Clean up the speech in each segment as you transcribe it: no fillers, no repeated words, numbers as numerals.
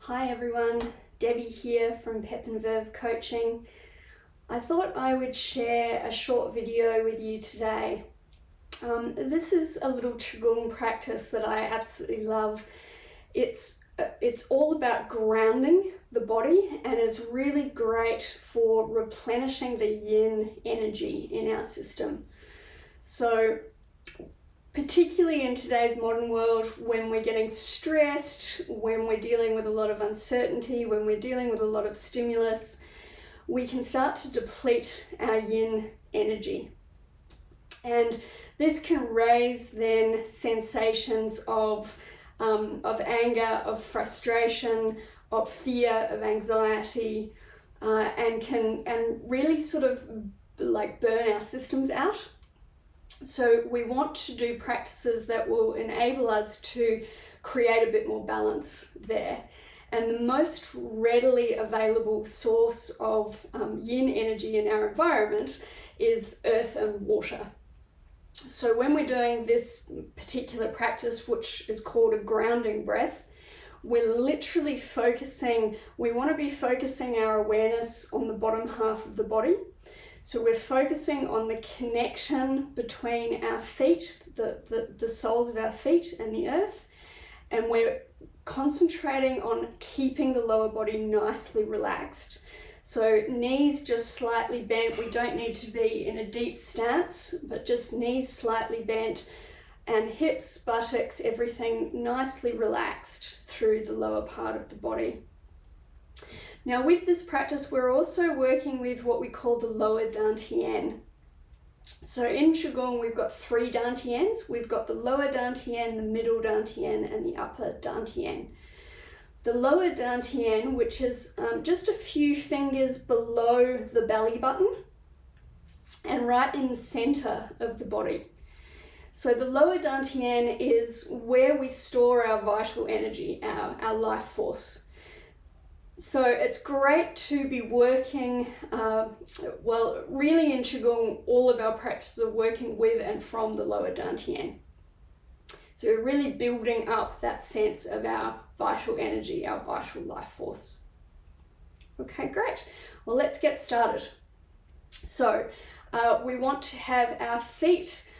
Hi everyone, Debbie here from Pep and Verve Coaching. I thought I would share a short video with you today. This is a little Qigong practice that I absolutely love. It's all about grounding the body and is really great for replenishing the yin energy in our system. So particularly in today's modern world, when we're getting stressed, when we're dealing with a lot of uncertainty, when we're dealing with a lot of stimulus, we can start to deplete our yin energy. And this can raise then sensations of anger, of frustration, of fear, of anxiety, and really sort of like burn our systems out. So we want to do practices that will enable us to create a bit more balance there. And the most readily available source of yin energy in our environment is earth and water. So when we're doing this particular practice, which is called a grounding breath, we're literally we want to be focusing our awareness on the bottom half of the body. So we're focusing on the connection between our feet, the soles of our feet and the earth, and we're concentrating on keeping the lower body nicely relaxed. So knees just slightly bent. We don't need to be in a deep stance, but just knees slightly bent, and hips, buttocks, everything nicely relaxed through the lower part of the body. Now with this practice, we're also working with what we call the lower dantian. So in Qigong, we've got three dantians. We've got the lower dantian, the middle dantian, and the upper dantian. The lower dantian, which is just a few fingers below the belly button and right in the center of the body. So the lower dantian is where we store our vital energy, our life force. So it's great to be working, really in Qigong, all of our practices are working with and from the lower dantian. So we're really building up that sense of our vital energy, our vital life force. Okay, great. Well, let's get started. So we want to have our feet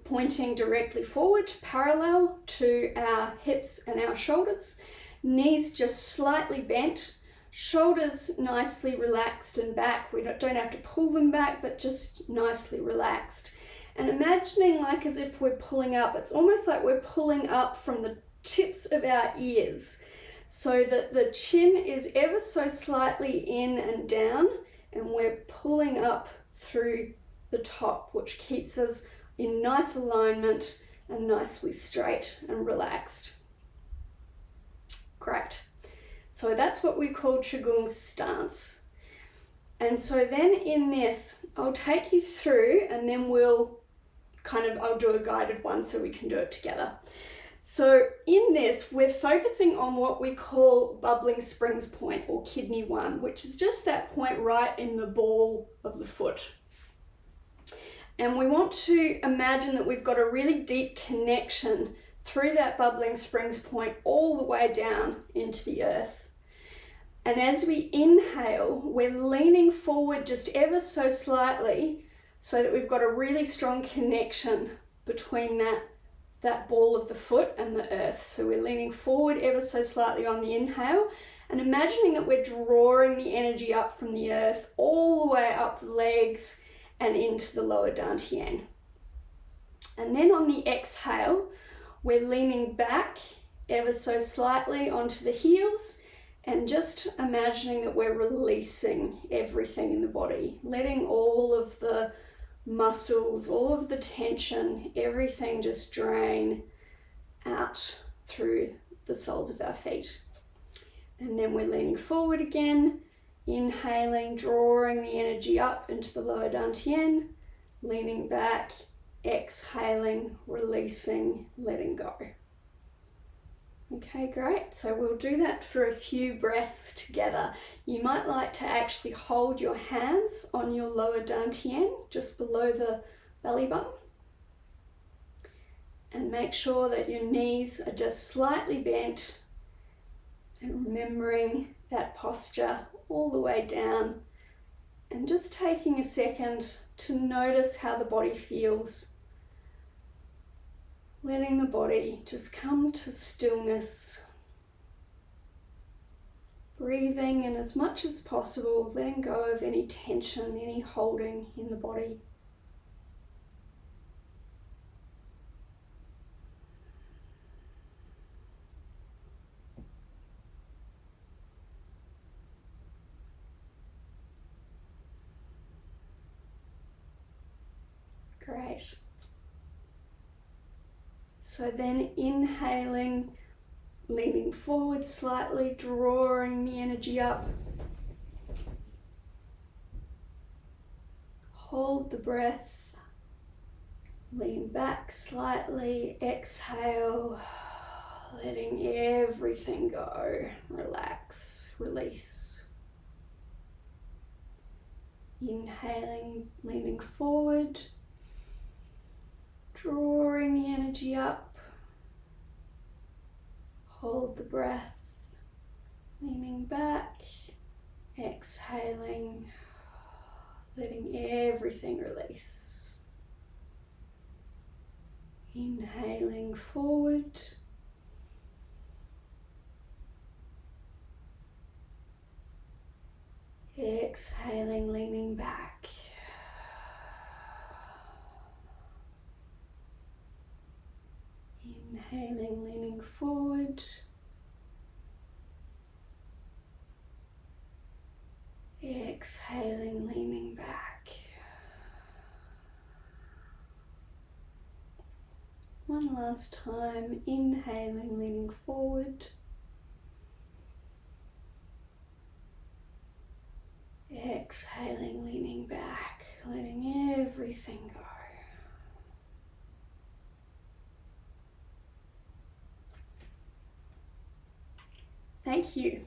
pointing directly forward, parallel to our hips and our shoulders. Knees just slightly bent, shoulders nicely relaxed and back. We don't have to pull them back, but just nicely relaxed. And imagining like as if we're pulling up, it's almost like we're pulling up from the tips of our ears, so that the chin is ever so slightly in and down, and we're pulling up through the top, which keeps us in nice alignment and nicely straight and relaxed. Great. So that's what we call Qigong stance. And so then in this, I'll take you through, and then I'll do a guided one so we can do it together. So in this, we're focusing on what we call bubbling springs point, or kidney 1, which is just that point right in the ball of the foot. And we want to imagine that we've got a really deep connection through that bubbling springs point all the way down into the earth. And as we inhale, we're leaning forward just ever so slightly so that we've got a really strong connection between that ball of the foot and the earth. So we're leaning forward ever so slightly on the inhale and imagining that we're drawing the energy up from the earth all the way up the legs and into the lower dantian. And then on the exhale, we're leaning back ever so slightly onto the heels and just imagining that we're releasing everything in the body, letting all of the muscles, all of the tension, everything just drain out through the soles of our feet. And then we're leaning forward again, inhaling, drawing the energy up into the lower dantian, leaning back, exhaling, releasing, letting go. Okay, great. So we'll do that for a few breaths together. You might like to actually hold your hands on your lower dantian, just below the belly button. And make sure that your knees are just slightly bent and remembering that posture all the way down, and just taking a second to notice how the body feels. Letting the body just come to stillness. Breathing, and as much as possible, letting go of any tension, any holding in the body. Great. So then inhaling, leaning forward slightly, drawing the energy up. Hold the breath. Lean back slightly. Exhale, letting everything go. Relax, release. Inhaling, leaning forward. Drawing the energy up. Hold the breath. Leaning back. Exhaling. Letting everything release. Inhaling forward. Exhaling, leaning back. Inhaling, leaning forward. Exhaling, leaning back. One last time, inhaling, leaning forward. Exhaling, leaning back, letting everything go. Thank you.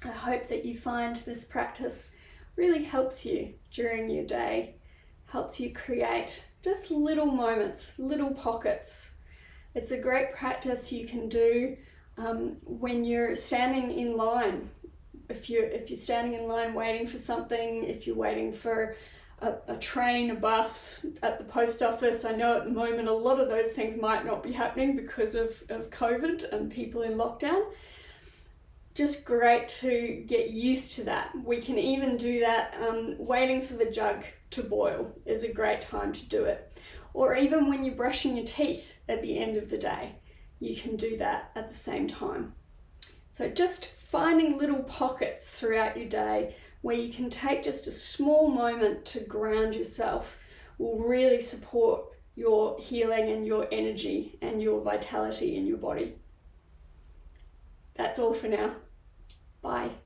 I hope that you find this practice really helps you during your day, helps you create just little moments, little pockets. It's a great practice you can do when you're standing in line. If you're standing in line waiting for something, if you're waiting for a train, a bus, at the post office. I know at the moment a lot of those things might not be happening because of COVID and people in lockdown. Just great to get used to that. We can even do that waiting for the jug to boil is a great time to do it. Or even when you're brushing your teeth at the end of the day, you can do that at the same time. So just finding little pockets throughout your day where you can take just a small moment to ground yourself will really support your healing and your energy and your vitality in your body. That's all for now. Bye.